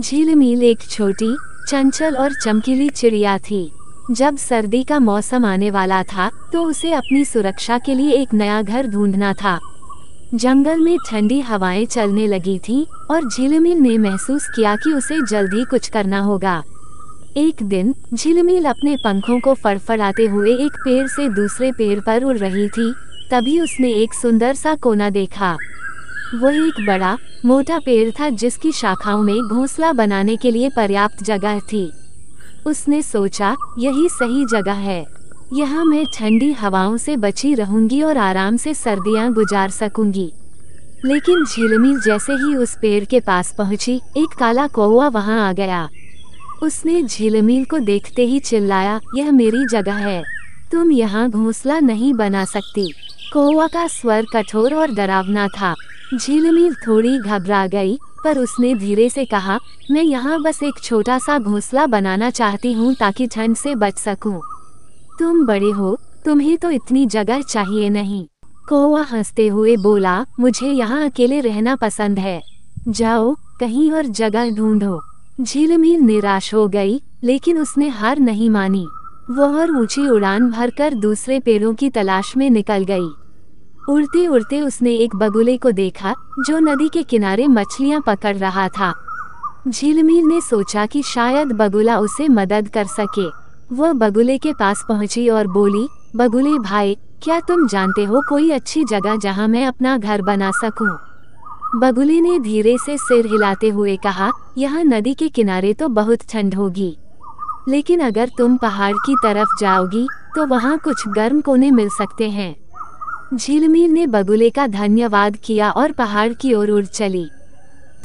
झिलमिल एक छोटी, चंचल और चमकीली चिड़िया थी। जब सर्दी का मौसम आने वाला था तो उसे अपनी सुरक्षा के लिए एक नया घर ढूंढना था। जंगल में ठंडी हवाएं चलने लगी थीं और झिलमिल ने महसूस किया कि उसे जल्दी कुछ करना होगा। एक दिन झिलमिल अपने पंखों को फड़फड़ाते हुए एक पेड़ से दूसरे पेड़ पर उड़ रही थी। तभी उसने एक सुंदर सा कोना देखा। वह एक बड़ा, मोटा पेड़ था जिसकी शाखाओं में घोंसला बनाने के लिए पर्याप्त जगह थी। उसने सोचा, यही सही जगह है। यहाँ मैं ठंडी हवाओं से बची रहूंगी और आराम से सर्दियाँ गुजार सकूंगी। लेकिन झिलमिल जैसे ही उस पेड़ के पास पहुंची, एक काला कौवा वहां आ गया। उसने झिलमिल को देखते ही चिल्लाया, यह मेरी जगह है, तुम यहाँ घोंसला नहीं बना सकती। कौवा का स्वर कठोर और डरावना था। झिलमिल थोड़ी घबरा गई, पर उसने धीरे से कहा, मैं यहाँ बस एक छोटा सा घोंसला बनाना चाहती हूँ ताकि ठंड से बच सकूँ। तुम बड़े हो, तुम्हें तो इतनी जगह चाहिए नहीं। कौवा हंसते हुए बोला, मुझे यहाँ अकेले रहना पसंद है, जाओ कहीं और जगह ढूंढो। झिलमिल निराश हो गई, लेकिन उसने हार नहीं मानी। वह और ऊंची उड़ान भरकर दूसरे पेड़ों की तलाश में निकल गई। उड़ते उड़ते उसने एक बगुले को देखा जो नदी के किनारे मछलियां पकड़ रहा था। झिलमिल ने सोचा कि शायद बगुला उसे मदद कर सके। वह बगुले के पास पहुंची और बोली, बगुले भाई, क्या तुम जानते हो कोई अच्छी जगह जहां मैं अपना घर बना सकूं? बगुले ने धीरे से सिर हिलाते हुए कहा, यहाँ नदी के किनारे तो बहुत ठंड होगी, लेकिन अगर तुम पहाड़ की तरफ जाओगी तो वहाँ कुछ गर्म कोने मिल सकते हैं। झिलमिल ने बगुले का धन्यवाद किया और पहाड़ की ओर उड़ चली।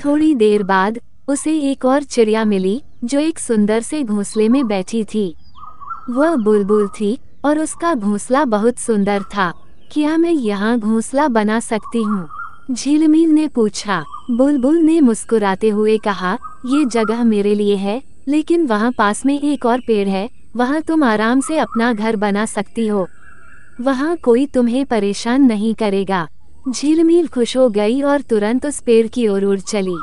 थोड़ी देर बाद उसे एक और चिड़िया मिली जो एक सुंदर से घोंसले में बैठी थी। वह बुलबुल थी और उसका घोंसला बहुत सुंदर था। क्या मैं यहाँ घोंसला बना सकती हूँ? झिलमिल ने पूछा। बुलबुल ने मुस्कुराते हुए कहा, ये जगह मेरे लिए है, लेकिन वहाँ पास में एक और पेड़ है, वहाँ तुम आराम से अपना घर बना सकती हो। वहाँ कोई तुम्हें परेशान नहीं करेगा। झिलमिल खुश हो गई और तुरंत उस पेड़ की ओर उड़ चली।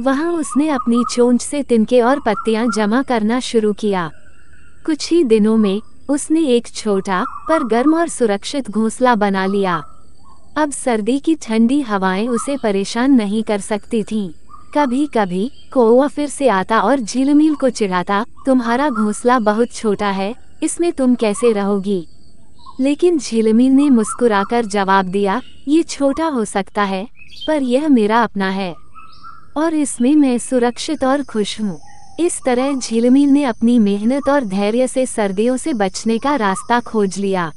वहाँ उसने अपनी चोंच से तिनके और पत्तियाँ जमा करना शुरू किया। कुछ ही दिनों में उसने एक छोटा पर गर्म और सुरक्षित घोंसला बना लिया। अब सर्दी की ठंडी हवाएं उसे परेशान नहीं कर सकती थीं। कभी कभी कौवा फिर से आता और झिलमिल को चिढ़ाता, तुम्हारा घोंसला बहुत छोटा है, इसमें तुम कैसे रहोगी? लेकिन झिलमिल ने मुस्कुराकर जवाब दिया, ये छोटा हो सकता है, पर यह मेरा अपना है और इसमें मैं सुरक्षित और खुश हूँ। इस तरह झिलमिल ने अपनी मेहनत और धैर्य से सर्दियों से बचने का रास्ता खोज लिया।